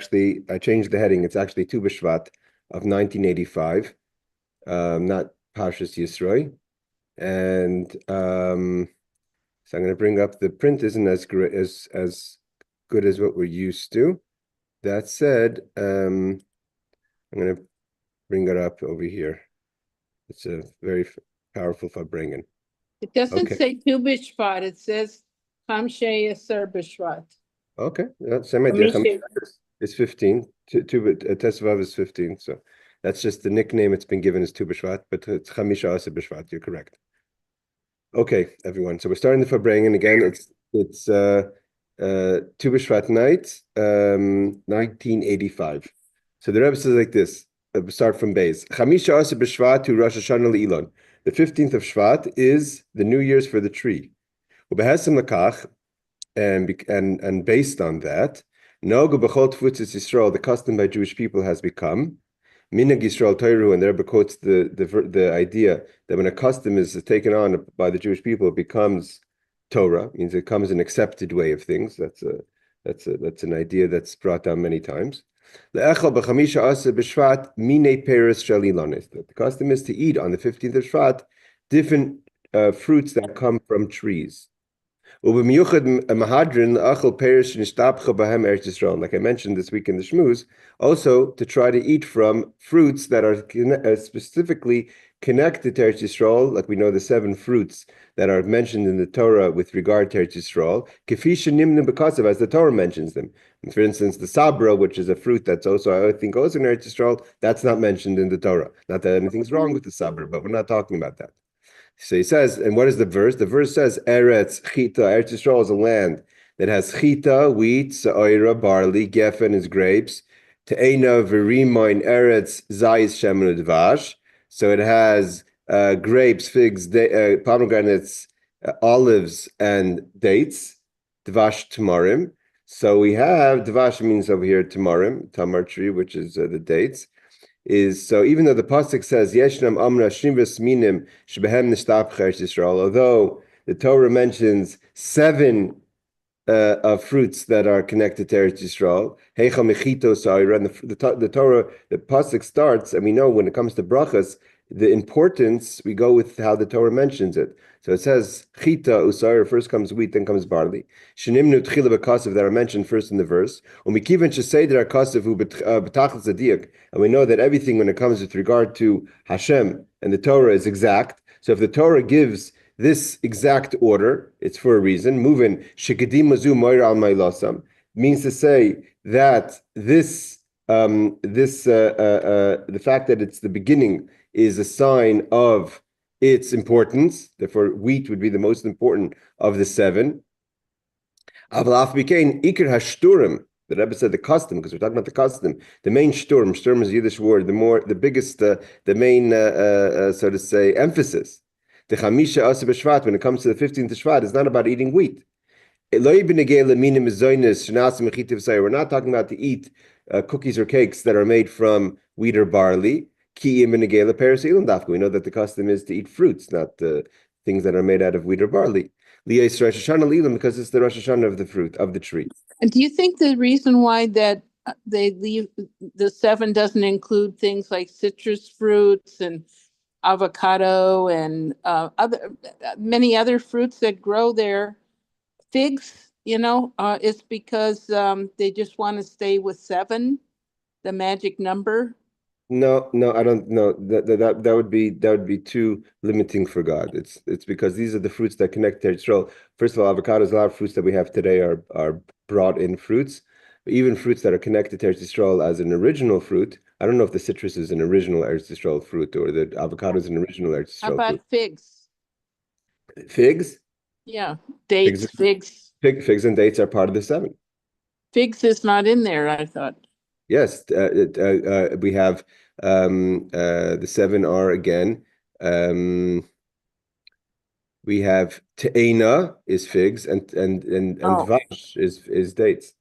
actually, I changed the heading. It's actually Tu B'Shvat of 1985, not Parshas Yisro. And so I'm going to bring up, the print isn't as great as good as what we're used to. That said, I'm going to bring it up over here. It's a very powerful Farbrengen. It doesn't say Tu B'Shvat. It says Chamshei Aser B'Shvat. Okay, same idea. It's 15. Tesvav is 15. So that's just the nickname it's been given as Tu B'Shvat, but it's Chamisha Aser B'Shvat. You're correct. Okay, everyone. So we're starting the Farbrengen again. It's Tu B'Shvat night, 1985. So the Rebbe says like this. Start from base. Chamisha Aser B'Shvat to Rosh Hashanah Le'ilon. The 15th of Shvat is the New Year's for the tree. Ubehesem Lakach, and based on that, Nogu B'chol Tfutzis Yisroel, the custom by Jewish people has become Minhag Yisrael Toiru, and the Rebbe quotes the idea that when a custom is taken on by the Jewish people, it becomes Torah, means it becomes an accepted way of things. That's an idea that's brought down many times. The custom is to eat on the 15th of Shvat different fruits that come from trees. Like I mentioned this week in the Shmuz, also to try to eat from fruits that are specifically connected to Eretz Yisroel, like we know the 7 fruits that are mentioned in the Torah with regard to Eretz Yisroel, as the Torah mentions them. And for instance, the sabra, which is a fruit that's also, I think, also in Eretz Yisroel, that's not mentioned in the Torah. Not that anything's wrong with the sabra, but we're not talking about that. So he says, and what is the verse? The verse says, Eretz Chita. Eretz Yisroel is a land that has Chita, wheat, Sa'ira, barley, Geffen is grapes, Te'ena, Verimoin, Eretz, Zayis, Shemen, Dvash. So it has grapes, figs, pomegranates, olives, and dates, Dvash, Tamarim. So we have, Dvash means over here Tamarim, Tamar tree, which is the dates. So even though the pasuk says Yeshnam Amra Shimvas Minim Shebehem Nishtap Eretz Yisrael, although the Torah mentions 7 of fruits that are connected to Eretz Yisrael, Heicha Mechito Sa'ira, and the Torah, the pasuk starts, and we know when it comes to brachas, the importance, we go with how the Torah mentions it. So it says Chita Usaira, first comes wheat, then comes barley. Shenimnu Tchila B'Kasav, that are mentioned first in the verse. Umikivan Sheseder HaKasav Hu B'Tachlis Adiyak, and we know that everything when it comes with regard to Hashem and the Torah is exact. So if the Torah gives this exact order, it's for a reason. Moving Shekadim Mazu Moira Al Mailasam means to say that the fact that it's the beginning is a sign of its importance. Therefore, wheat would be the most important of the 7. Avalaf became Iker Hashturim. The Rebbe said the custom, because we're talking about the custom. The main shturm is a Yiddish word. The biggest, the main, so to say, emphasis. The Chamisha Asa B'Shvat, when it comes to the 15th of Shvat, is not about eating wheat. We're not talking about to eat cookies or cakes that are made from wheat or barley. We know that the custom is to eat fruits, not things that are made out of wheat or barley. Because it's the Rosh Hashanah of the fruit, of the tree. And do you think the reason why that they leave the 7 doesn't include things like citrus fruits and avocado and many other fruits that grow there, figs, it's because they just want to stay with 7, the magic number? No, I don't know. That would be too limiting for God. It's because these are the fruits that connect to Yisrael. First of all, avocados, a lot of fruits that we have today are brought in fruits. But even fruits that are connected to Eretz Yisrael as an original fruit. I don't know if the citrus is an original Eretz Yisrael fruit or the avocado is an original Eretz Yisrael fruit. How about figs? Figs? Yeah, dates, figs. Figs and dates are part of the 7. Figs is not in there, I thought. Yes, we have the 7 are again. We have te'ena is figs and dvash is dates.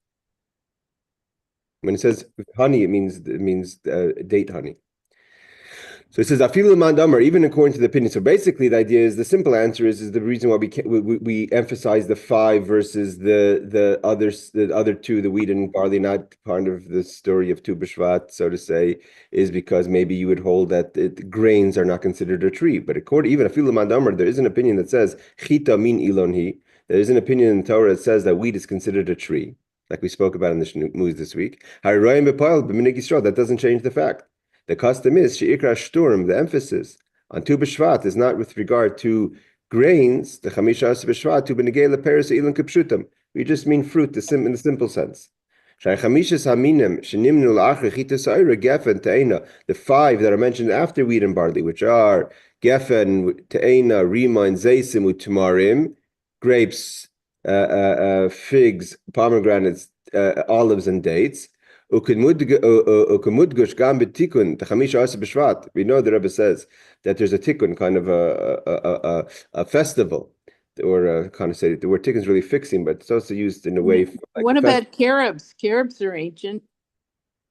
When it says honey, it means date honey. So it says afilu man damar, even according to the opinion. So basically, the idea is the simple answer is the reason why we emphasize the five versus the other two, the wheat and barley, not part of the story of Tu B'Shvat, so to say, is because maybe you would hold that grains are not considered a tree. But according even afilu man damar, there is an opinion that says chita min ilonhi. There is an opinion in the Torah that says that wheat is considered a tree, like we spoke about in the Shmuz this week. That doesn't change the fact. The custom is she'ikra shturm. The emphasis on Tu B'Shvat is not with regard to grains. The chamisha b'Shvat tu b'negei leperes ilan kipshutam. We just mean fruit, in the simple sense. The five that are mentioned after wheat and barley, which are gefen, te'ena, rima, and zeisim, utmarim, grapes, figs, pomegranates, olives, and dates. We know the Rebbe says that there's a tikkun, kind of a festival, or kind of say the word tikkun is really fixing, but it's also used in a way. What about carobs? Carobs are ancient.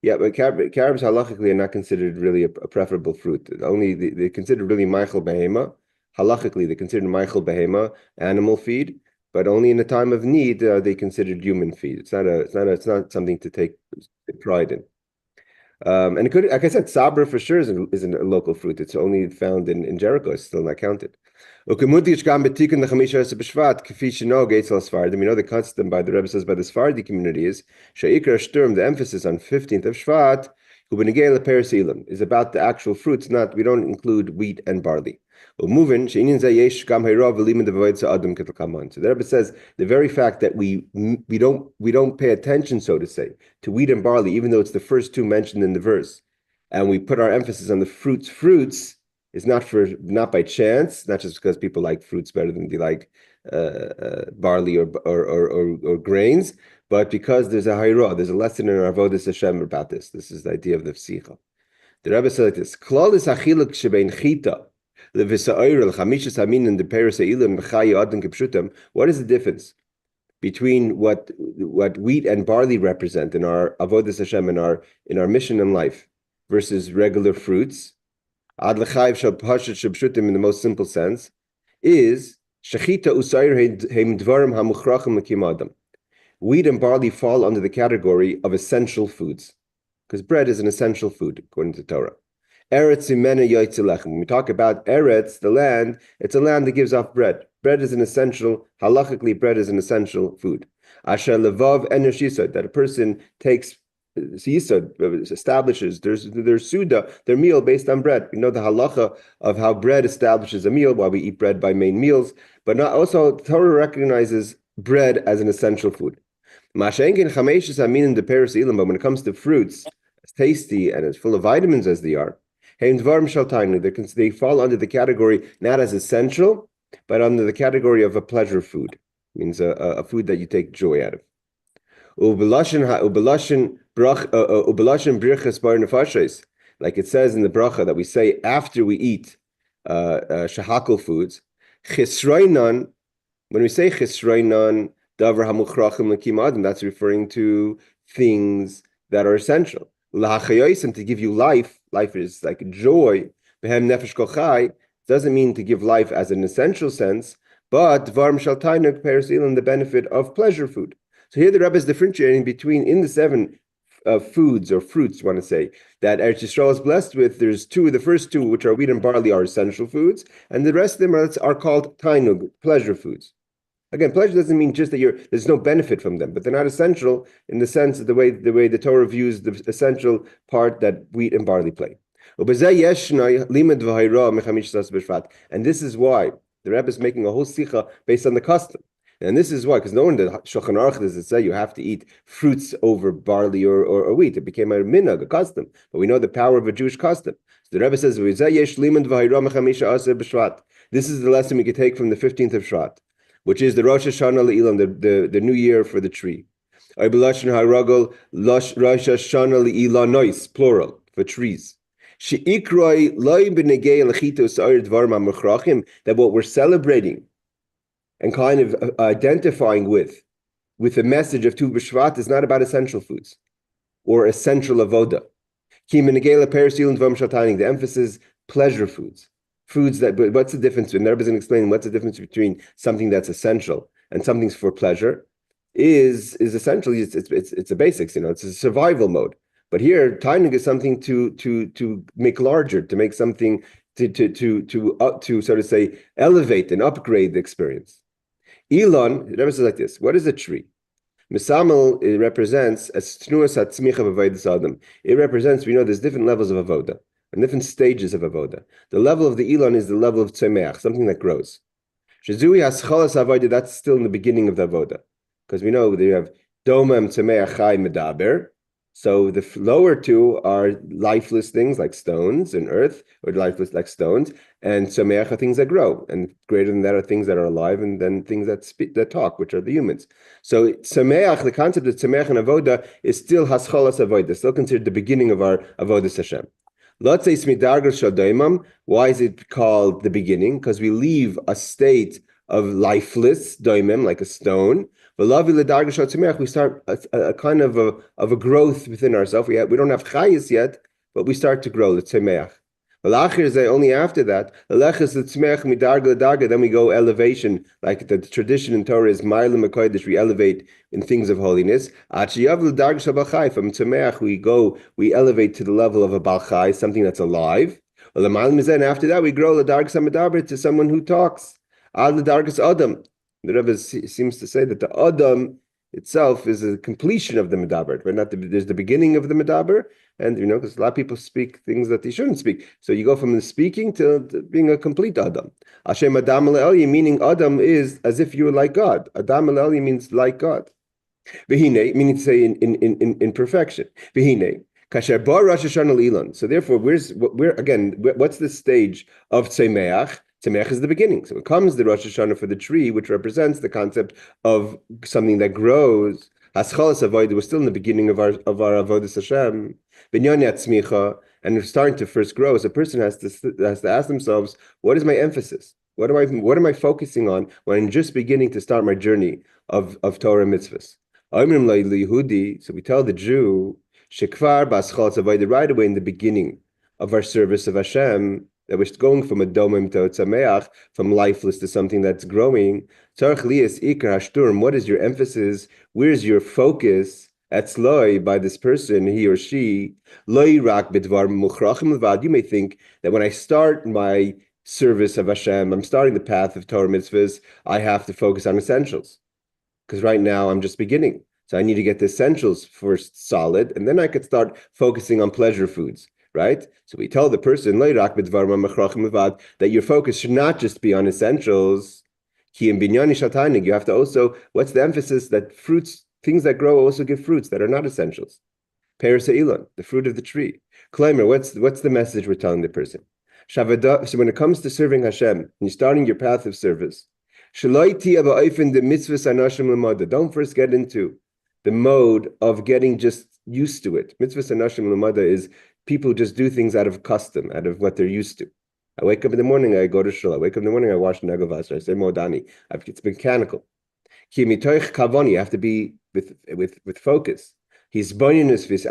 Yeah, but carobs halachically are not considered really a preferable fruit. Only they're considered really meichel behema. Halachically, they're considered meichel behema, animal feed. But only in a time of need are they considered human feed. It's not something to take pride in. And it could, like I said, sabra for sure isn't a local fruit. It's only found in Jericho. It's still not counted. We know the custom by the Rebbe says by the Sephardi community is the emphasis on 15th of Shvat is about the actual fruits. Not we don't include wheat and barley. So the Rebbe says the very fact that we don't pay attention, so to say, to wheat and barley, even though it's the first two mentioned in the verse, and we put our emphasis on the fruits is not by chance, not just because people like fruits better than they like barley or grains, but because there's a hayra, there's a lesson in our avodas Hashem about this. This is the idea of the Sicho. The Rebbe said like this: Klal is achiluk shebein chita. What is the difference between what wheat and barley represent in our avodas Hashem, in our mission in life, versus regular fruits? In the most simple sense, is wheat and barley fall under the category of essential foods, because bread is an essential food according to Torah. Eretz Yisroel. When we talk about Eretz, the land, it's a land that gives off bread. Bread is an essential, halachically, bread is an essential food. Asher levav enosh yisod, that a person takes yisod, establishes their suda, their meal based on bread. We know the halacha of how bread establishes a meal, why we eat bread by main meals, but not also Torah recognizes bread as an essential food. But when it comes to fruits, as tasty and as full of vitamins as they are, they fall under the category not as essential, but under the category of a pleasure food. It means a food that you take joy out of. Like it says in the bracha that we say after we eat shahakal foods. When we say chisreinan, davar hamuchrachim l'kim adam, that's referring to things that are essential. And to give you life is like joy. Behem nefesh kol chai doesn't mean to give life as an essential sense, but dvarim shel tainuk perisilim, the benefit of pleasure food. So here the Rebbe is differentiating between in the seven foods or fruits, want to say, that Eretz Yisroel is blessed with. There's two. The first two, which are wheat and barley, are essential foods, and the rest of them are called tainug, pleasure foods. Again, pleasure doesn't mean just that there's no benefit from them, but they're not essential in the sense of the way the Torah views the essential part that wheat and barley play. And this is why the Rebbe is making a whole sicha based on the custom. And this is why, because no one in the Shulchan Aruch does it say you have to eat fruits over barley or wheat. It became a minhag, a custom. But we know the power of a Jewish custom. So the Rebbe says, this is the lesson we can take from the 15th of Shvat, which is the Rosh Hashanah Le'ilam, the new year for the tree. Rosh Hashanah Le'ilanois, plural, for trees. That what we're celebrating and kind of identifying with the message of Tu B'Shvat is not about essential foods or essential avoda. The emphasis pleasure foods. Foods that, but what's the difference? And Rebbes is explaining what's the difference between something that's essential and something's for pleasure. Is essentially it's a basics, it's a survival mode. But here, timing is something to make larger, to make something to so to say elevate and upgrade the experience. Elon, it never says like this. What is a tree? Misamel, it represents as tnuas hatzmicha b'avodas adam. It represents, we know there's different levels of avoda and different stages of avoda. The level of the Elon is the level of tzemeach, something that grows. Shezui haschalas avoda, that's still in the beginning of the avoda. Because we know that you have domam, tzemeach, chai, medaber. So the lower two are lifeless things like stones and earth, or lifeless like stones, and tzemeach are things that grow, and greater than that are things that are alive, and then things that talk, which are the humans. So tzemeach, the concept of tzemeach and avoda is still haschalas avoda, still considered the beginning of our avodas Hashem. Let's say smidargal shadoimam. Why is it called the beginning? Because we leave a state of lifeless doimim, like a stone. We start a kind of a growth within ourselves. We don't have chayis yet, but we start to grow. The tzemeach. Only after that, then we go elevation, like the tradition in Torah is Ma'alim HaKodesh, we elevate in things of holiness. From tzemeach, we elevate to the level of a balchai, something that's alive. And after that, we grow to someone who talks. Adam. The Rebbes seems to say that the Adam itself is a completion of the medaber. Right? There's the beginning of the medaber, and because a lot of people speak things that they shouldn't speak. So you go from the speaking to being a complete Adam. Hashem Adam Le'eli, meaning Adam is as if you're like God. Adam Le'eli means like God. V'hine, meaning to say in perfection. V'hine. Kasher bar Rosh Hashanah Elon. So therefore, what's the stage of Tzemeach? Tzemeach is the beginning. So it comes the Rosh Hashanah for the tree, which represents the concept of something that grows. Haschalas avodah was still in the beginning of our avodas Hashem. Binyan yatzmicha, and we're starting to first grow. So a person has to ask themselves, what is my emphasis? What am I focusing on when I'm just beginning to start my journey of Torah mitzvahs? So we tell the Jew, shekvar b'aschalas avodah, right away in the beginning of our service of Hashem, that we're going from a domim to a tzameach, from lifeless to something that's growing. What is your emphasis? Where's your focus? Etzloi, by this person, he or she. You may think that when I start my service of Hashem, I'm starting the path of Torah mitzvahs, I have to focus on essentials. Because right now I'm just beginning. So I need to get the essentials first solid, and then I could start focusing on pleasure foods. Right? So we tell the person that your focus should not just be on essentials. You have to also, what's the emphasis? That fruits, things that grow also give fruits that are not essentials. Peres Elon, the fruit of the tree. Climber, what's the message we're telling the person? So when it comes to serving Hashem, and you're starting your path of service, don't first get into the mode of getting just used to it. Mitzvahs anashim l'mada is people just do things out of custom, out of what they're used to. I wake up in the morning, I go to shul. I wake up in the morning, I wash negavas. I say modani. It's mechanical. You have to be with focus. He's bonus vis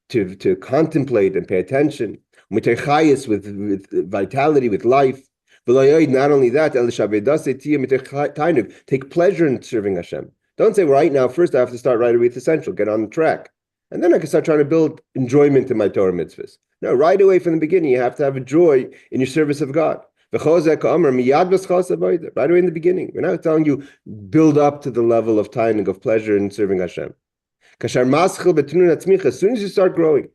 to contemplate and pay attention. With vitality, with life. Not only that, take pleasure in serving Hashem. Don't say right now. First, I have to start right away with essential. Get on the track. And then I can start trying to build enjoyment in my Torah mitzvahs. No, right away from the beginning, you have to have a joy in your service of God. Right away in the beginning. We're not telling you build up to the level of timing, of pleasure in serving Hashem. As soon as you start growing,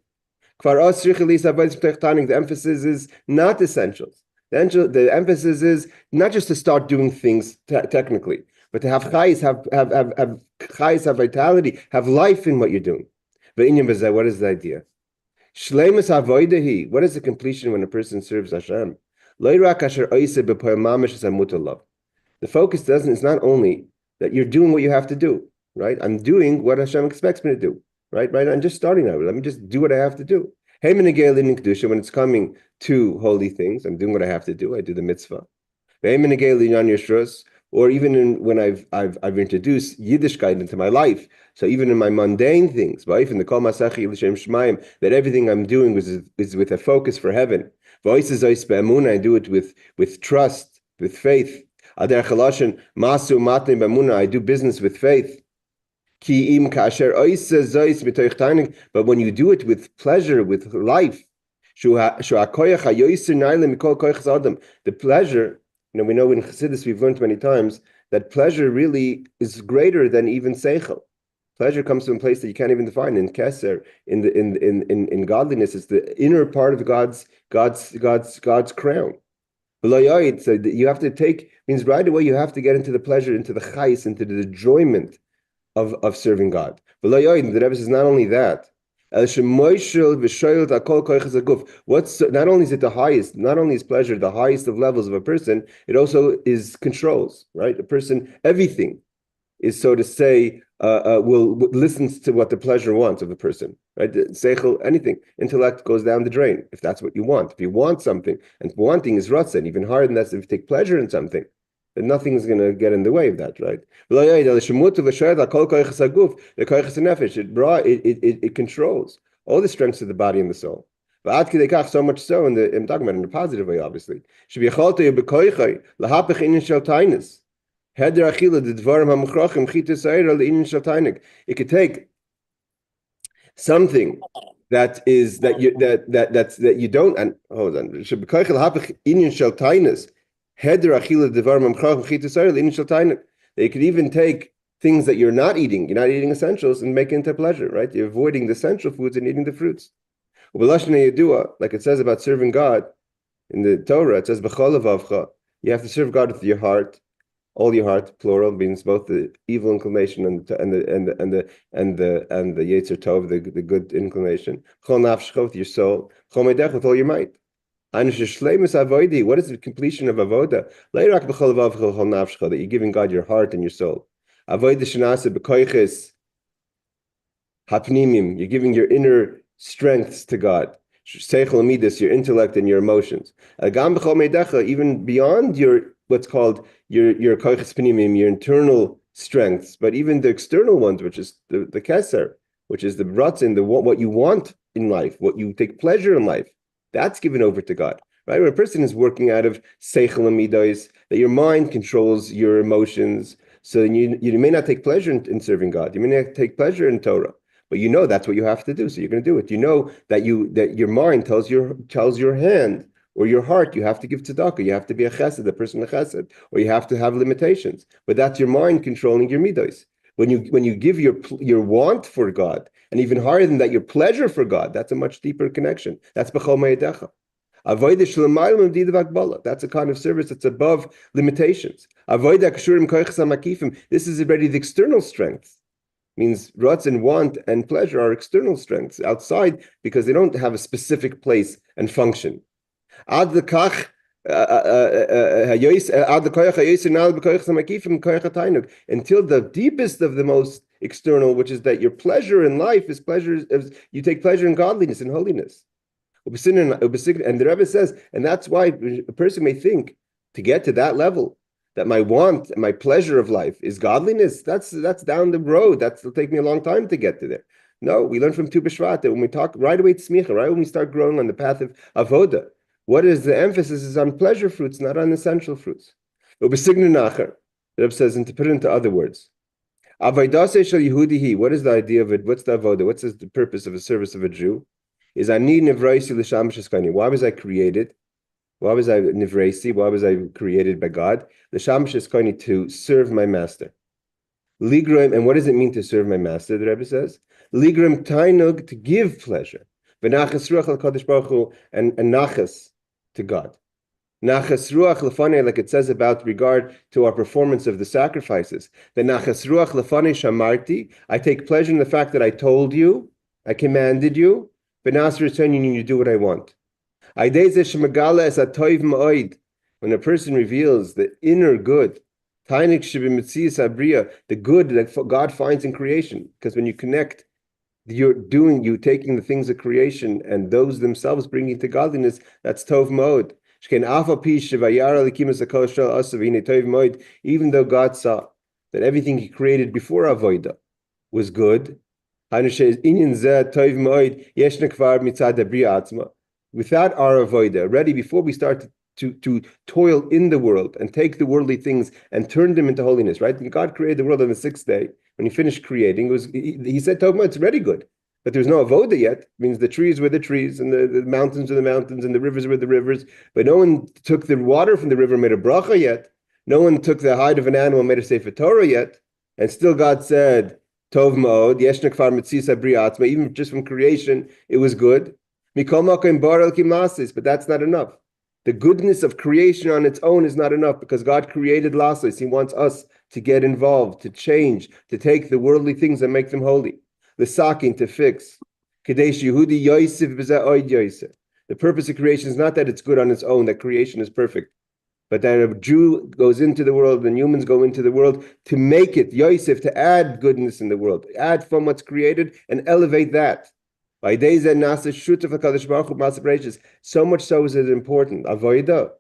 the emphasis is not essentials. The emphasis is not just to start doing things technically, but to have chayis, have vitality, have life in what you're doing. But what is the idea? What is the completion when a person serves Hashem? The focus is not only that you're doing what you have to do, right? I'm doing what Hashem expects me to do, right? I'm just starting out. Let me just do what I have to do. When it's coming to holy things, I'm doing what I have to do. I do the mitzvah. or even when I've introduced Yiddishkeit into my life. So even in my mundane things, that everything I'm doing is with a focus for heaven. I do it with trust, with faith. I do business with faith. But when you do it with pleasure, with life, the pleasure, we know in Chassidus we've learned many times that pleasure really is greater than even Sicho. Pleasure comes from a place that you can't even define. In Keser, in godliness, it's the inner part of God's crown. So you have to means right away you have to get into the pleasure, into the chais, into the enjoyment of serving God. The Rebbes says not only that. Not only is it the highest, not only is pleasure the highest of levels of a person, it also is controls, right? A person, everything is, so to say, will listens to what the pleasure wants of the person, right? Seichel, anything, intellect goes down the drain if that's what you want. If you want something, and wanting is ratzon, even higher than that, if you take pleasure in something, then nothing is going to get in the way of that, right? It controls all the strengths of the body and the soul. So much so, I'm talking about in a positive way, obviously. It could take something that you don't, and hold on. They could even take things that you're not eating essentials, and make it into pleasure, right? You're avoiding the essential foods and eating the fruits. Like it says about serving God in the Torah, it says you have to serve God with your heart, all your heart, plural, means both the evil inclination and the Yetzer Tov, the good inclination. With your soul, with all your might. What is the completion of avoda? That you're giving God your heart and your soul. You're giving your inner strengths to God. Your intellect and your emotions. Even beyond your what's called your internal strengths, but even the external ones, which is the keser, which is the ratzin, what you want in life, what you take pleasure in life. That's given over to God, right? When a person is working out of seichel and midos, that your mind controls your emotions, so you may not take pleasure in serving God. You may not take pleasure in Torah, but you know that's what you have to do, so you're going to do it. You know that your mind tells your hand or your heart you have to give tzedakah, you have to be a chesed, a person of chesed, or you have to have limitations. But that's your mind controlling your midos. When you give your want for God, and even higher than that, your pleasure for God, that's a much deeper connection. That's b'chol ma'adecha. That's a kind of service that's above limitations. This is already the external strength. Means ratz and want and pleasure are external strengths outside, because they don't have a specific place and function. Until the deepest of the most external, which is that your pleasure in life is pleasure, you take pleasure in godliness and holiness. And the Rebbe says, and that's why a person may think to get to that level, that my want and my pleasure of life is godliness. That's down the road. That'll take me a long time to get to there. No, we learn from Tu B'Shvat that when we talk right away to Smicha, right when we start growing on the path of Avoda, what is the emphasis is on pleasure fruits, not on essential fruits. The Rebbe says, and to put it into other words, what is the idea of it? What's the avoda? What's the purpose of a service of a Jew? Is ani nivraisi l'sham sheskani. Why was I created? Why was I nivraisi? Why was I created by God? L'sham sheskani, to serve my master. Ligrim, and what does it mean to serve my master? The Rebbe says, ligrim tainug, to give pleasure. V'nachas ruach l'kadosh baruch hu, and nachas to God. Nachas ruach lefanei, like it says about regard to our performance of the sacrifices. The nachas ruach lefanei shamarti, I take pleasure in the fact that I told you, I commanded you, v'nas returning you do what I want. When a person reveals the inner good, the good that God finds in creation, because when you connect, you taking the things of creation and those themselves bringing to godliness, that's tov ma'od. Even though God saw that everything He created before Avodah was good, without our avodah, already before we start to toil in the world and take the worldly things and turn them into holiness, right? When God created the world on the sixth day, when He finished creating, He said, Tov, it's already good. But there's no avodah yet. It means the trees were the trees, and the mountains were the mountains, and the rivers were the rivers. But no one took the water from the river and made a bracha yet. No one took the hide of an animal and made a sefer Torah yet. And still God said, Tov Ma'od, Yeshna Kfar Mitzisa Bri Atzma, even just from creation, it was good. Mikol Makom Bar Elkim Lasis, but that's not enough. The goodness of creation on its own is not enough because God created Lasis. He wants us to get involved, to change, to take the worldly things and make them holy. The sakin, to fix. Kadesh Yehudi Yosef B'zeh Oid Yosef. The purpose of creation is not that it's good on its own, that creation is perfect, but that a Jew goes into the world and humans go into the world to make it, Yosef, to add goodness in the world, add from what's created and elevate that. So much so is it important. Avodah,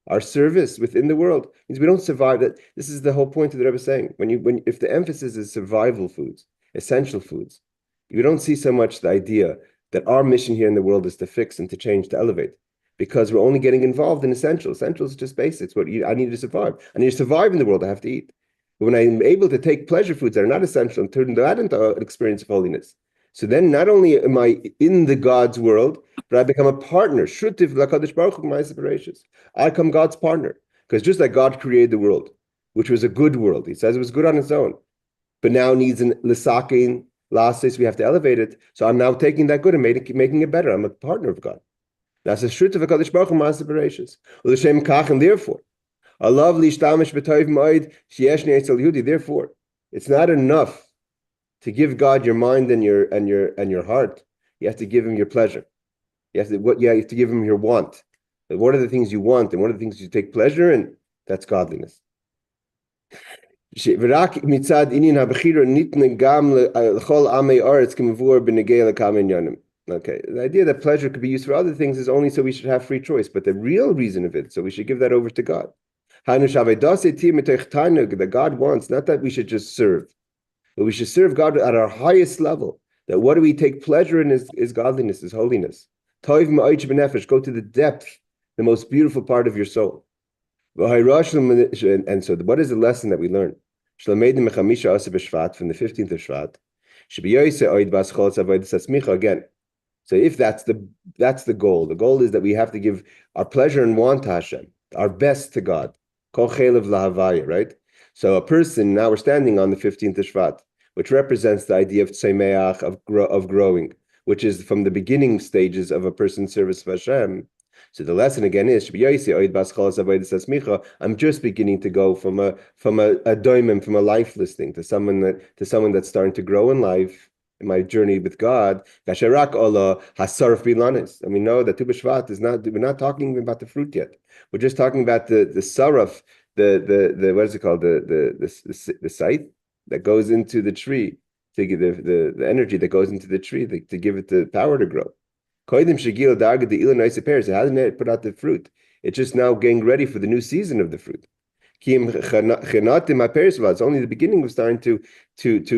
our service within the world, means we don't survive. That this is the whole point of the Rebbes saying. If the emphasis is survival foods, essential foods, you don't see so much the idea that our mission here in the world is to fix and to change, to elevate. Because we're only getting involved in essentials. Essentials is just basics. I need to survive. I need to survive in the world. I have to eat. But when I'm able to take pleasure foods that are not essential and turn that into an experience of holiness, so then not only am I in the God's world, but I become a partner. Shutiv l'kadosh baruch hu my separations. I become God's partner. Because just like God created the world, which was a good world, He says it was good on its own, but now needs an lisakin, lasis, we have to elevate it. So I'm now taking that good and making it better. I'm a partner of God. That's a shut of a Kadosh Baruch Hu Ma'aseh Bereishis. L'shem kach, and therefore, a lovely shtamish b'toiv ma'id she'eshni etzel Yehudi. Therefore, it's not enough to give God your mind and your heart. You have to give Him your pleasure. You have to give Him your want. What are the things you want, and what are the things you take pleasure in? That's godliness. V'rak mitzad inyan habechira nitne gam l'chol amei aretz k'mevur b'negei l'kam inyanim. Okay, the idea that pleasure could be used for other things is only so we should have free choice, but the real reason of it, so we should give that over to God. That God wants, not that we should just serve, but we should serve God at our highest level. That what do we take pleasure in is godliness, is holiness. Go to the depth, the most beautiful part of your soul. And so what is the lesson that we learn? From the 15th of Shvat, again. So if that's the goal is that we have to give our pleasure and want to Hashem, our best to God. Kol chelev lahavaya, right? So a person, now we're standing on the 15th of Shvat, which represents the idea of tzemeach, of growing, which is from the beginning stages of a person's service of Hashem. So the lesson again is, I'm just beginning to go from a doimim, from a lifeless thing, to someone that's starting to grow in life. In my journey with God, and we know that Tu B'Shvat is not. We're not talking about the fruit yet. We're just talking about the saraf, the what is it called, the scythe that goes into the tree to give the energy that goes into the tree to give it the power to grow. It hasn't yet put out the fruit. It's just now getting ready for the new season of the fruit. It's only the beginning of starting to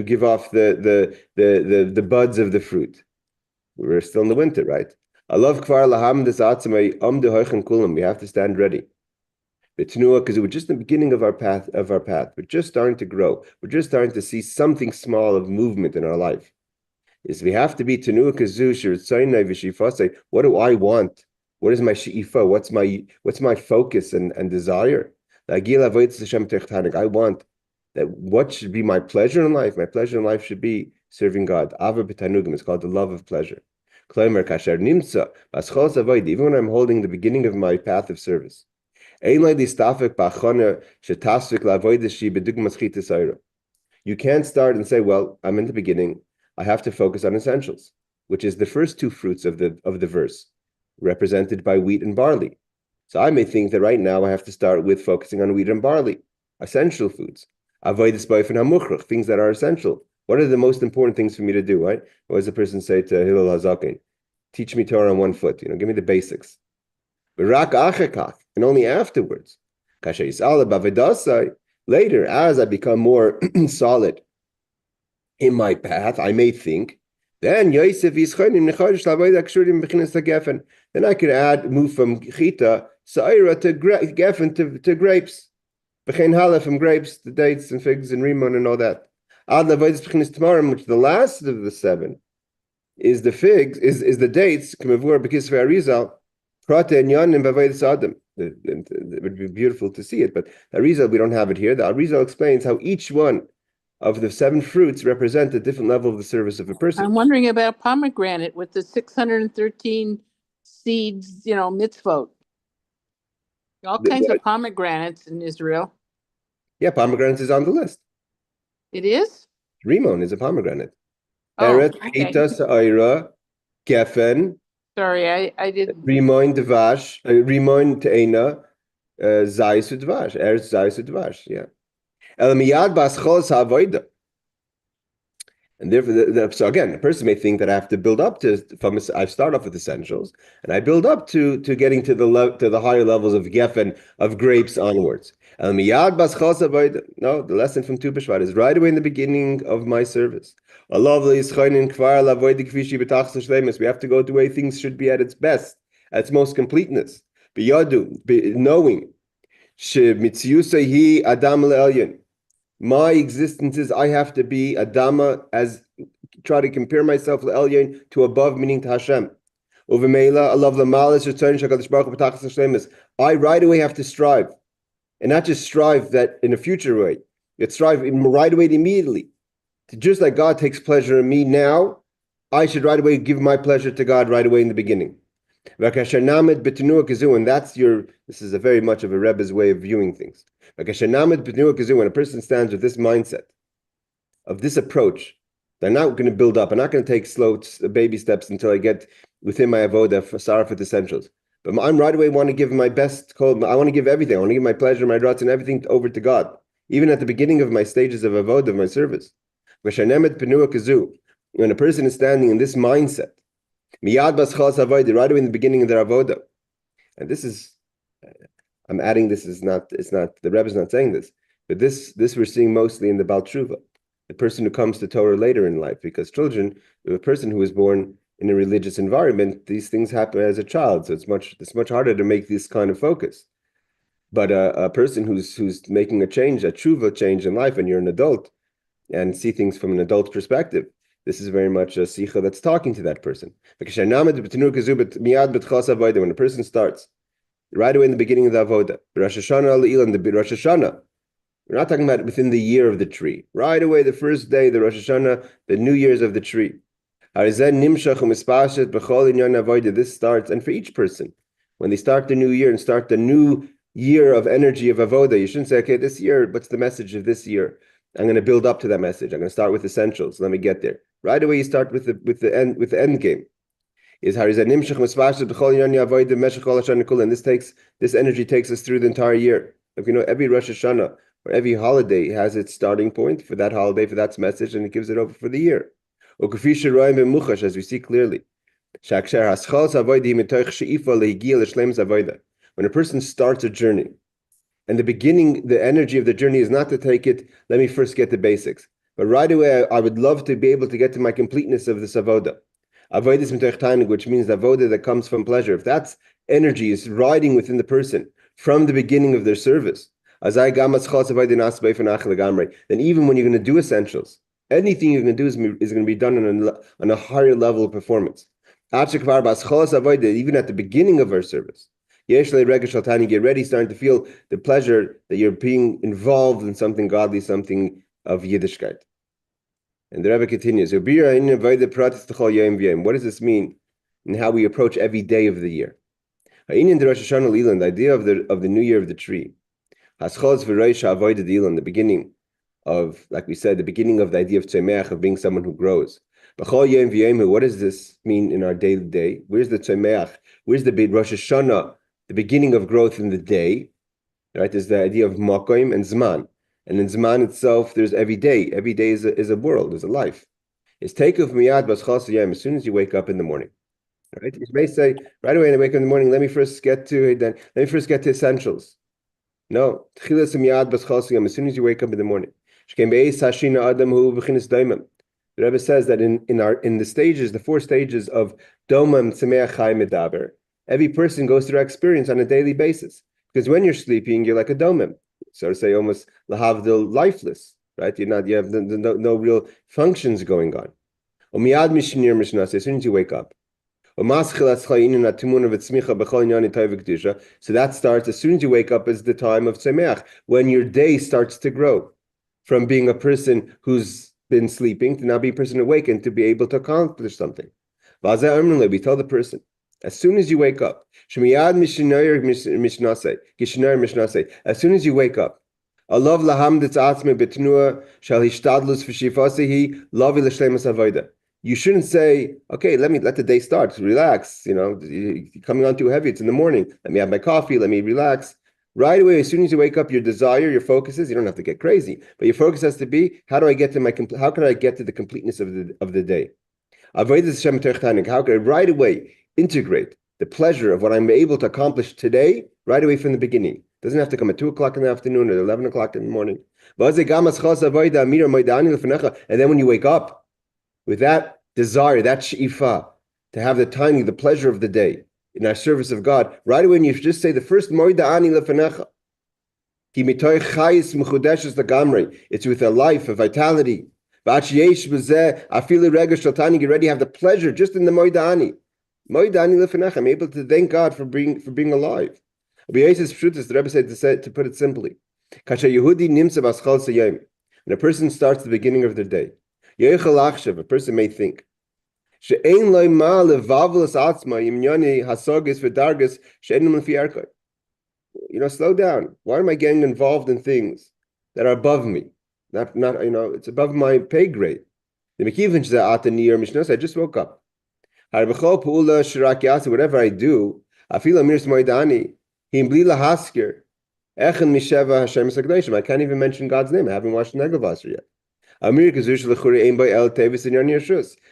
give off the buds of the fruit. We're still in the winter, right? We have to stand ready. Because we're just in the beginning of our path. We're just starting to grow. We're just starting to see something small of movement in our life. Is we have to be tenua kazu shirtzaynai v'shifasei. What do I want? What is my she'ifa? What's my focus and desire? I want that what should be my pleasure in life? My pleasure in life should be serving God. Ava b'tanugim, it's called the love of pleasure. Even when I'm holding the beginning of my path of service. You can't start and say, well, I'm in the beginning. I have to focus on essentials, which is the first two fruits of the verse, represented by wheat and barley. So I may think that right now I have to start with focusing on wheat and barley, essential foods. Avodas b'ofen hamuchrach, things that are essential. What are the most important things for me to do, right? What does the person say to Hillel HaZaken? Teach me Torah on one foot, give me the basics. And only afterwards. Later, as I become more solid in my path, I may think, then I could move from chita, sa'ira to geffen to grapes. From grapes to dates and figs and rimon and all that. Which the last of the 7 is the figs, is the dates, because it would be beautiful to see it, but the Arizal, we don't have it here. The Arizal explains how each one of the 7 fruits represent a different level of the service of a person. I'm wondering about pomegranate with the 613 seeds, mitzvot. All kinds of pomegranates in Israel. Yeah, pomegranate is on the list. It is? Rimon is a pomegranate. Eretz, Chita, Sa'ira, Geffen. Sorry, I didn't. Rimon Dvash, Rimon Te'ena, Zayis Udvash, Eretz Zayis Udvash, yeah. El Miyad Bas Chol Sa'avoida. And therefore, so again, a person may think that I have to build up I start off with essentials, and I build up to getting to the higher levels of geffen, of grapes onwards. No, the lesson from Tu B'Shvat is right away in the beginning of my service. We have to go the way things should be at its best, at its most completeness. Knowing my existence is I have to be Adama, as try to compare myself to above, meaning to Hashem. I right away have to strive, and not just strive that in a future way. Yet strive right away immediately. Just like God takes pleasure in me now, I should right away give my pleasure to God right away in the beginning. And this is a very much of a Rebbes way of viewing things. When a person stands with this mindset, of this approach, they're not going to build up. I'm not going to take slow baby steps until I get within my avoda for sarafat essentials. But I'm right away want to give my best call. I want to give everything. I want to give my pleasure, my ruts, and everything over to God. Even at the beginning of my stages of avoda, of my service. When a person is standing in this mindset, right away in the beginning of their avoda, and this is, I'm adding, this is not, it's not, the Rebbe is not saying this, but this we're seeing mostly in the Baal Tshuva, the person who comes to Torah later in life, because children, a person who is born in a religious environment, these things happen as a child, so it's much harder to make this kind of focus. But a person who's making a tshuva change in life, and you're an adult, and see things from an adult perspective, this is very much a Sicho that's talking to that person. When a person starts, right away in the beginning of the Avodah, Rosh Hashanah, we're not talking about within the year of the tree. Right away, the first day, the Rosh Hashanah, the New Year's of the tree. This starts, and for each person, when they start the new year and start the new year of energy of Avodah, you shouldn't say, okay, this year, what's the message of this year? I'm going to build up to that message. I'm going to start with essentials. Let me get there. Right away, you start with the end game. And this energy takes us through the entire year. If you know, every Rosh Hashanah or every holiday has its starting point for that holiday, for that message, and it gives it over for the year. As we see clearly, when a person starts a journey, and the energy of the journey is not to take it, let me first get the basics. But right away, I would love to be able to get to my completeness of this avoda. Avodah is mitoch, which means the avoda that comes from pleasure. If that energy is riding within the person from the beginning of their service, then even when you're going to do essentials, anything you're going to do is going to be done on a higher level of performance. Even at the beginning of our service, get ready, starting to feel the pleasure that you're being involved in something godly, something of Yiddishkeit. And the Rebbe continues, what does this mean in how we approach every day of the year? The idea of the new year of the tree. The beginning of, like we said, the beginning of the idea of tzemeach, of being someone who grows. What does this mean in our day-to-day? Where's the tzemeach? Where's the Rosh Hashanah? The beginning of growth in the day, right? There's the idea of makoim and zman. And in zman itself, there's every day. Every day is a world, is a life. It's takeoff miyad b'schas yom, as soon as you wake up in the morning. Right? You may say right away when I wake up in the morning, let me first get to essentials. No. As soon as you wake up in the morning. The Rebbe says that in the stages, the 4 stages of Domam Tzemeach Chai Medaber, every person goes through that experience on a daily basis. Because when you're sleeping, you're like a domim, so to say, almost lahavdil, lifeless, right? You have no real functions going on. As soon as you wake up. So that starts as soon as you wake up is the time of Tzemeach, when your day starts to grow from being a person who's been sleeping to now be a person awakened to be able to accomplish something. We tell the person, as soon as you wake up, as soon as you wake up, you shouldn't say, okay, let the day start, relax, coming on too heavy, it's in the morning, let me have my coffee, let me relax. Right away, as soon as you wake up, your desire, your focus is, you don't have to get crazy, but your focus has to be, how can I get to the completeness of the day? How can I right away integrate the pleasure of what I'm able to accomplish today, right away from the beginning? It doesn't have to come at 2 o'clock in the afternoon or 11 o'clock in the morning. And then when you wake up, with that desire, that she'ifa, to have the pleasure of the day in our service of God, right away when you just say the first Moida Ani Lefenecha, it's with a life, a vitality. You already have the pleasure just in the Moida Ani. Moida Ani Lefenecha, I'm able to thank God for being alive. The Rebbe said to put it simply, when a person starts the beginning of their day, a person may think, slow down. Why am I getting involved in things that are above me? Not it's above my pay grade. I just woke up. Whatever I do, I can't even mention God's name. I haven't watched Neglavasr yet.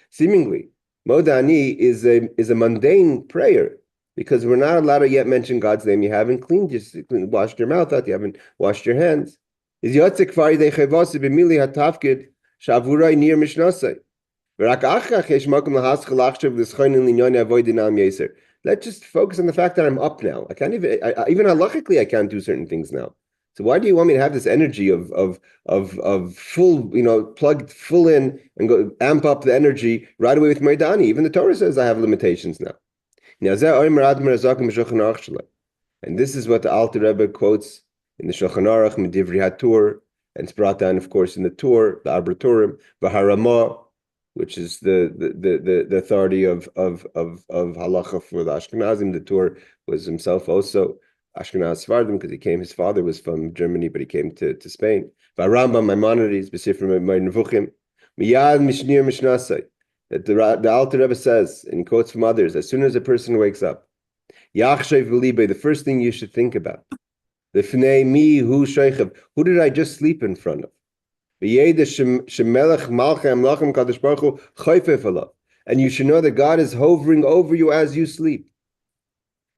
Seemingly, Modani is a mundane prayer because we're not allowed to yet mention God's name. You haven't washed your mouth out, you haven't washed your hands. Let's just focus on the fact that I'm up now. I can't even halachically I can't do certain things now. So why do you want me to have this energy of full, plugged full in and go amp up the energy right away with Maidani? Even the Torah says I have limitations now. And this is what the Alter Rebbe quotes in the Shulchan Aruch, Medivri HaTur, and it's brought down, of course, in the Tur, the Arboturim, V'Harama, which is the authority of halacha for the Ashkenazim. The Tur was himself also Ashkenaz Sephardim because his father was from Germany, but he came to Spain. V'Rambam Maimonides, B'Sifrim Nevuchim, Miyad Mishnir Mishnasai, that the Alter Rebbe says, and he quotes from others, as soon as a person wakes up, Yachshev V'Libe, the first thing you should think about, the Fnei Mi Hu Sheichev, who did I just sleep in front of? And you should know that God is hovering over you as you sleep.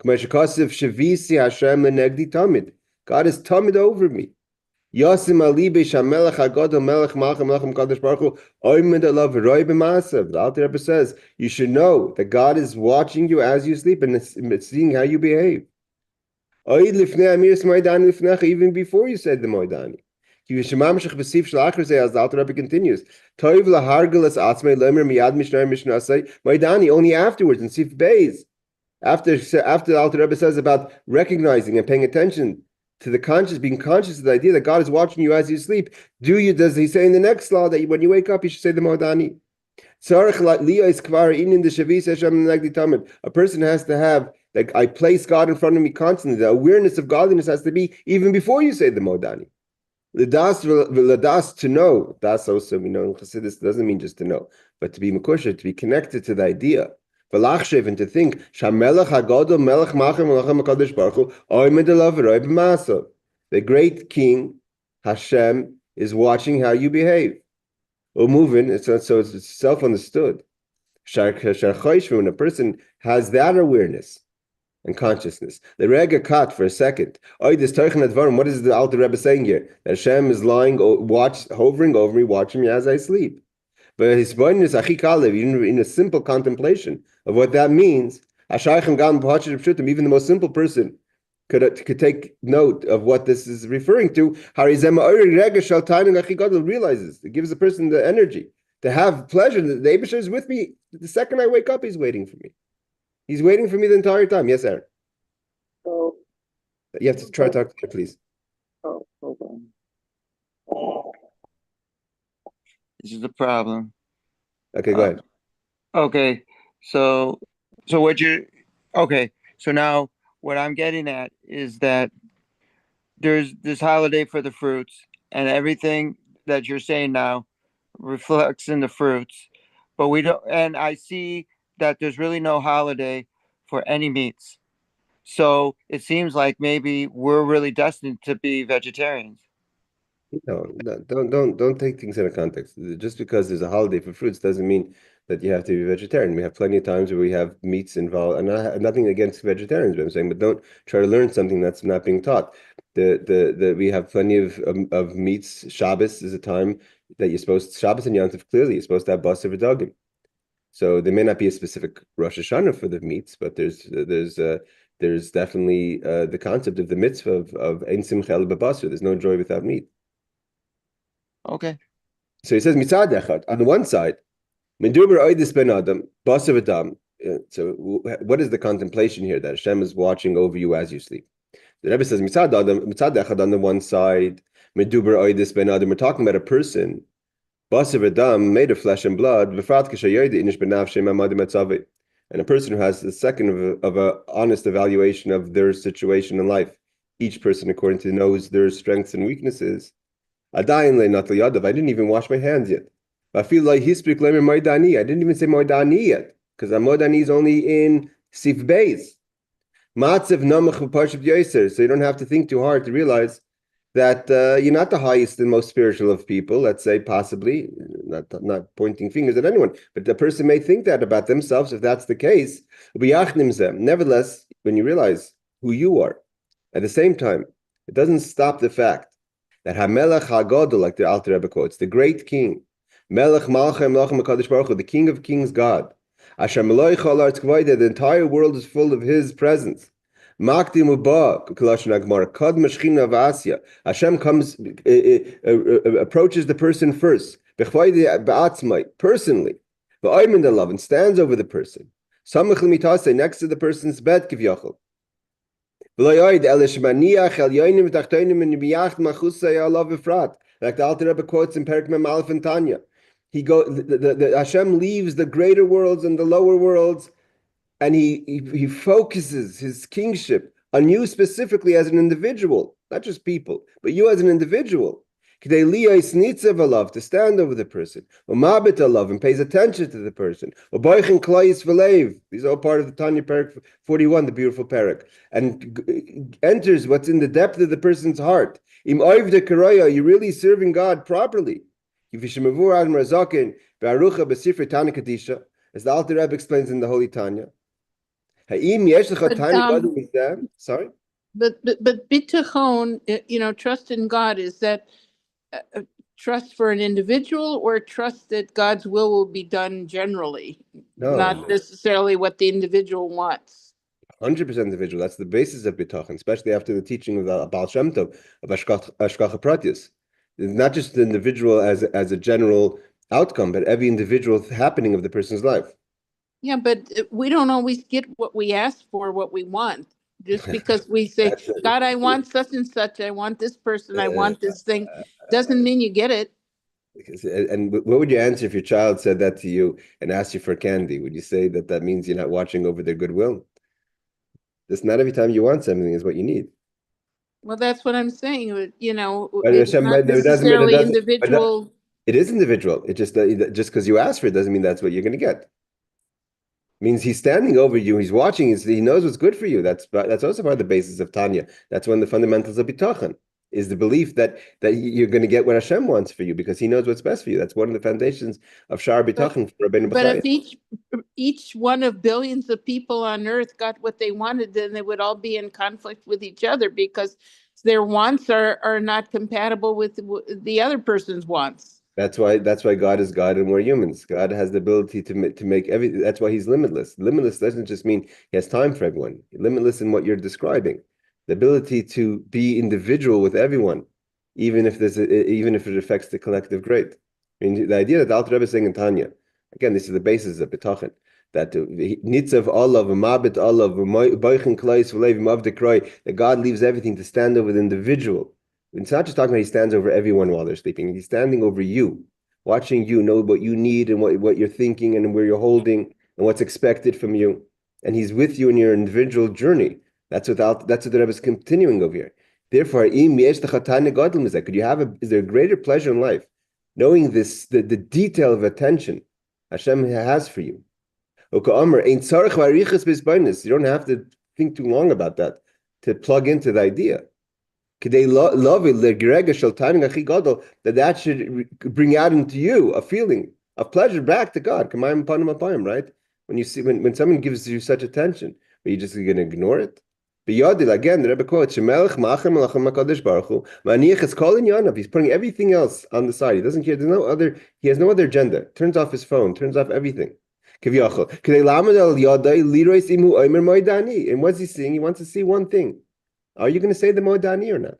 God is tamid over me. The Alter Rebbe says you should know that God is watching you as you sleep and it's seeing how you behave. Even before you said the Moidani. As the Alter Rebbe continues, only afterwards in Sif Beis, after the Alter Rebbe says about recognizing and paying attention to being conscious of the idea that God is watching you as you sleep, does he say in the next law that when you wake up you should say the Moidani? A person has to have, like, I place God in front of me constantly. The awareness of godliness has to be even before you say the Moidani. L'das, to know. Das also, we know in Chassidus doesn't mean just to know, but to be mekusher, to be connected to the idea. V'lachshev, and to think, Shamelech hagadol melech machem melechem hakadosh baruch hu oimed elav v'roi b'masav. The great King Hashem is watching how you behave. Or moving, so it's self-understood. When a person has that awareness and consciousness, the rega cut for a second. What is the Alter Rebbe saying here? That Hashem is lying, hovering over me, watching me as I sleep. But his point is in a simple contemplation of what that means. Even the most simple person could take note of what this is referring to. Realizes it gives the person the energy to have pleasure. The Eibusher is with me. The second I wake up, he's waiting for me. He's waiting for me the entire time. Yes, Aaron. So, You have to try to talk to her, please. oh, hold on. This is the problem. Okay, go ahead. Okay, so what okay, so now what I'm getting at is that there's this holiday for the fruits, and everything that you're saying now reflects in the fruits, but we don't, and I see that there's really no holiday for any meats. So it seems like maybe we're really destined to be vegetarians. No, don't take things out of context. Just because there's a holiday for fruits doesn't mean that you have to be vegetarian. We have plenty of times where we have meats involved, and I have nothing against vegetarians, but I'm saying, but don't try to learn something that's not being taught. We have plenty of meats. Shabbos is a time that you're supposed Shabbos and Yom Tov, clearly you're supposed to have basar v'dagim. So there may not be a specific Rosh Hashanah for the meats, but there's definitely the concept of the mitzvah of ein simcha el b'basar. There's no joy without meat. Okay. So he says mitzad echad on the one side, menduber oidis ben adam basar v'dam. So what is the contemplation here that Hashem is watching over you as you sleep? The Rebbe says mitzad echad on the one side, menduber oidis ben adam. We're talking about a person basar v'dam made of flesh and blood. And a person who has the second of a honest evaluation of their situation in life. Each person, according to, knows their strengths and weaknesses. I didn't even wash my hands yet. I feel like I didn't even say moidani yet, because moidani is only in sif beis. So you don't have to think too hard to realize that you're not the highest and most spiritual of people. Let's say possibly, not pointing fingers at anyone, but the person may think that about themselves. If that's the case, nevertheless, when you realize who you are, at the same time, it doesn't stop the fact that Hamelech HaGadol, like the Alter Rebbe quotes, the great king, Melech Malchem Melchem HaKadosh Baruch Hu, the King of Kings, God, Asher Meloi Chol Haaretz K'vayde, the entire world is full of His presence. Makdim Uba, K'lashon HaGemara, Kad Meshchina V'Asya. Hashem comes, approaches the person first, B'chvayde B'atzmai, personally, V'aymin the love, and stands over the person. Samach L'mitase, next to the person's bed, Kivyochel. Like the Alter Rebbe quotes in Perek Mem Aleph and Tanya, Hashem leaves the greater worlds and the lower worlds, and he focuses his kingship on you specifically as an individual, not just people, but you as an individual. To stand over the person, and pays attention to the person. These are all part of the Tanya Perek 41, the beautiful Perek, and enters what's in the depth of the person's heart. You're really serving God properly. As the Alter Rebbe explains in the Holy Tanya. Sorry? But bitachon, trust in God, is that trust for an individual or trust that God's will be done generally, not necessarily what the individual wants? 100% individual. That's the basis of bitachon, especially after the teaching of the Baal Shem Tov, of Hashgacha Pratis. Not just the individual as a general outcome, but every individual happening of the person's life. Yeah, but we don't always get what we ask for, what we want. Just because we say, God, I want such and such, I want this person, I want this thing, doesn't mean you get it. And what would you answer if your child said that to you and asked you for candy? Would you say that means you're not watching over their goodwill? Just not every time you want something is what you need. Well, that's what I'm saying. It's not necessarily individual. It is individual. It just because you ask for it doesn't mean that's what you're going to get. Means he's standing over you, he's watching, he knows what's good for you. That's also part of the basis of Tanya. That's one of the fundamentals of bitachon. is the belief that you're going to get what Hashem wants for you because He knows what's best for you. That's one of the foundations of Shar B'tachon for Rabbeinu But B'chai. if each one of billions of people on earth got what they wanted, then they would all be in conflict with each other because their wants are not compatible with the other person's wants. That's why God is God and we're humans. God has the ability to make everything. That's why He's limitless. Limitless doesn't just mean He has time for everyone. Limitless in what you're describing, the ability to be individual with everyone, even if it affects the collective great. I mean, the idea that the Alter Rebbe is saying in Tanya, again, this is the basis of B'tachon, that nitzav olav, mabit olav, boichin klais v'lev mavde kroy, that God leaves everything to stand over the individual. It's not just talking about He stands over everyone while they're sleeping. He's standing over you, watching you, know what you need and what you're thinking and where you're holding and what's expected from you. And He's with you in your individual journey. That's what the Rebbe is continuing over here. Therefore, is there a greater pleasure in life knowing this, the detail of attention Hashem has for you? You don't have to think too long about that to plug into the idea. That should bring out into you a feeling of pleasure back to God. Right? When someone gives you such attention, are you just going to ignore it? Again, the Rebbe quotes, he's putting everything else on the side. He doesn't care. He has no other agenda. Turns off his phone, turns off everything. And what's he seeing? He wants to see one thing. Are you going to say the Moedani or not?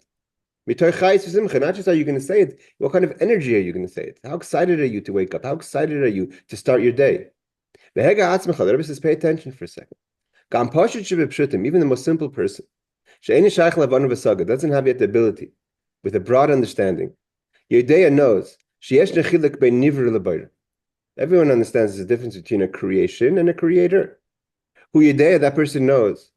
Not just are you going to say it, what kind of energy are you going to say it? How excited are you to wake up? How excited are you to start your day? The Rebbe says, pay attention for a second. Even the most simple person doesn't have yet the ability, with a broad understanding. Yodea knows. Everyone understands the difference between a creation and a creator. Who Yodea, that person knows.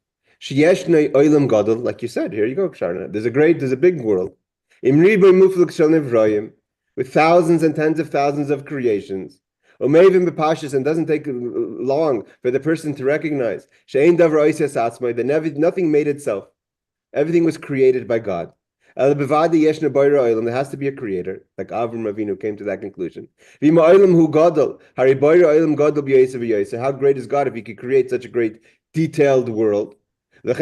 Like you said, here you go, Sharna. There's a big world. With thousands and tens of thousands of creations. And doesn't take long for the person to recognize that nothing made itself. Everything was created by God. There has to be a creator, like Avram Avinu came to that conclusion. How great is God if He could create such a great detailed world? So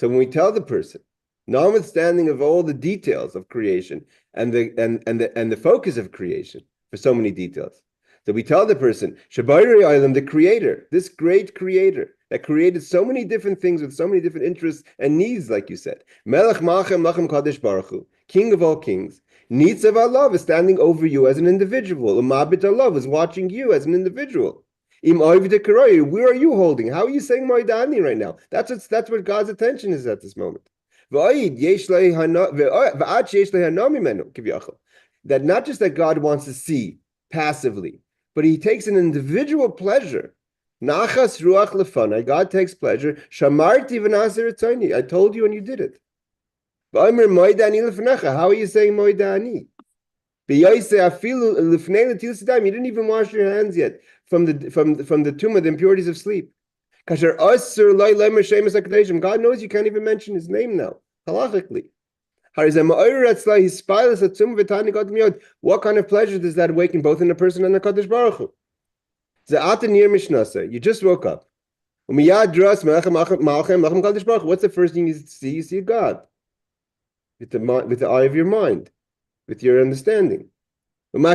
when we tell the person, notwithstanding of all the details of creation and the focus of creation, for so many details. So we tell the person, the creator, this great creator that created so many different things with so many different interests and needs, like you said. Melech Malchem Lachem Kadosh Baruch Hu, King of all kings. Nitzav Allah is standing over you as an individual. Umabit Allah is watching you as an individual. Im Oivde Karoy, where are you holding? How are you saying Moedani right now? That's what God's attention is at this moment. That not just that God wants to see passively, but He takes an individual pleasure. Nachas ruach lefanai, God takes pleasure. Shamarti v'naser etzoni, I told you and you did it. V'omer moedani lefnecha, how are you saying moedani? B'yoyse afilu lefnei l'til sedayim, you didn't even wash your hands yet from the tumah, the impurities of sleep. Kasher asur loy lemer shemes hakadeshim, God knows you can't even mention His name now, halachically. What kind of pleasure does that awaken both in the person and the Kadosh Baruch Hu? You just woke up. What's the first thing you see? You see God with the eye of your mind, with your understanding. Just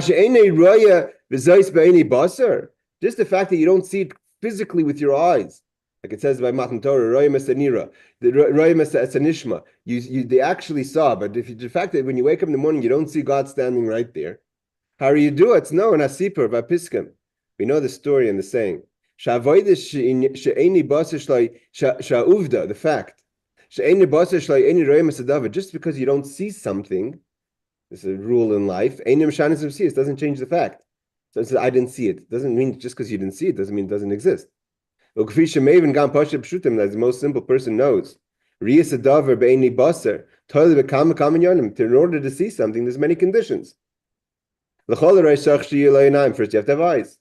the fact that you don't see it physically with your eyes. Like it says by Matan Torah, Royim Esanira, the Royim Esanishma. They actually saw, but the fact that when you wake up in the morning, you don't see God standing right there. How do you do it? No, in Asipur, Vapiskim. We know the story and the saying. The fact. Just because you don't see something, this is a rule in life, it doesn't change the fact. So it says, I didn't see it. It doesn't mean just because you didn't see it, doesn't mean it doesn't exist. As the most simple person knows. In order to see something, there's many conditions. First, you have to have eyes.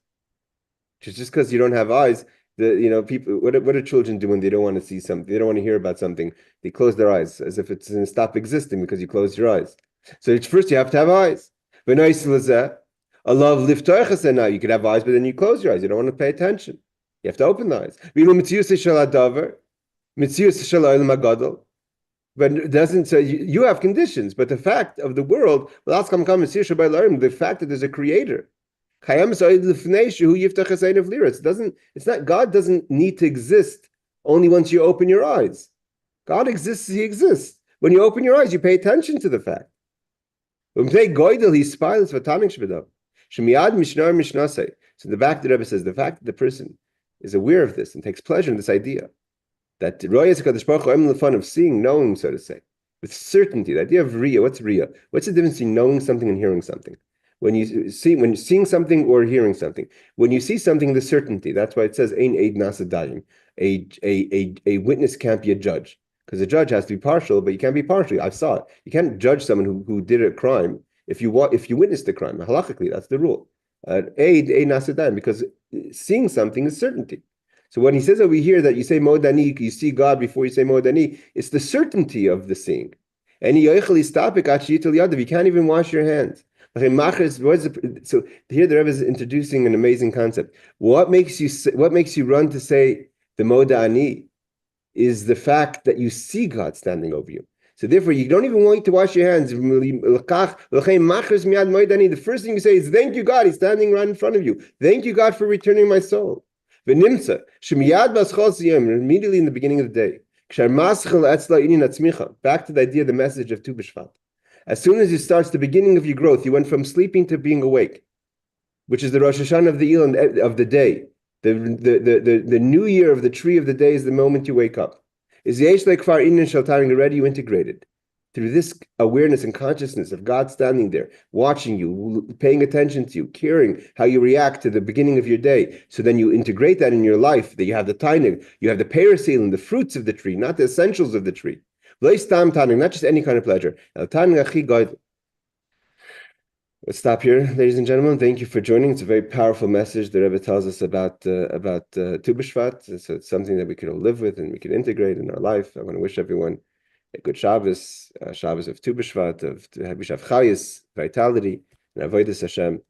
Just because you don't have eyes People, what do children do when they don't want to see something? They don't want to hear about something. They close their eyes as if it's going to stop existing because you close your eyes. So first you have to have eyes. Allah lift now. You could have eyes, but then you close your eyes. You don't want to pay attention. You have to open the eyes. But it doesn't say you have conditions, but the fact of the world, the fact that there's a creator. It's not God doesn't need to exist only once you open your eyes. God exists, he exists. When you open your eyes, you pay attention to the fact. So the back, the Rebbe says, the fact that the person is aware of this and takes pleasure in this idea, that the fun of seeing, knowing, so to say, with certainty. The idea of Riyah, what's Riyah? What's the difference between knowing something and hearing something? When you're seeing something or hearing something, when you see something, the certainty. That's why it says Ein Eid Nasa Dayim. A witness can't be a judge, because a judge has to be partial, but you can't be partial. I saw it. You can't judge someone who did a crime if you witnessed the crime. Halachically, that's the rule. Eid Nasa Dayim, because seeing something is certainty. So when he says over here that you say Modani, you see God before you say Modani, it's the certainty of the seeing. And you can't even wash your hands. So here the Rebbe is introducing an amazing concept. What makes you run to say the Modani is the fact that you see God standing over you. So therefore, you don't even want to wash your hands. The first thing you say is, thank you, God, he's standing right in front of you. Thank you, God, for returning my soul. Immediately in the beginning of the day. Back to the idea, the message of Tu B'Shvat. As soon as it starts the beginning of your growth, you went from sleeping to being awake, which is the Rosh Hashanah of the Elul of the day. The new year of the tree of the day is the moment you wake up. Is already you integrated through this awareness and consciousness of God standing there, watching you, paying attention to you, caring how you react to the beginning of your day. So then you integrate that in your life, that you have the tainig, you have the parasealing, the fruits of the tree, not the essentials of the tree. Not just any kind of pleasure. Let's stop here, ladies and gentlemen. Thank you for joining. It's a very powerful message the Rebbe tells us about Tu B'Shvat. So it's something that we can all live with and we can integrate in our life. I want to wish everyone a good Shabbos, Shabbos of Tu B'Shvat, of Chayis, vitality, and Avodas Hashem.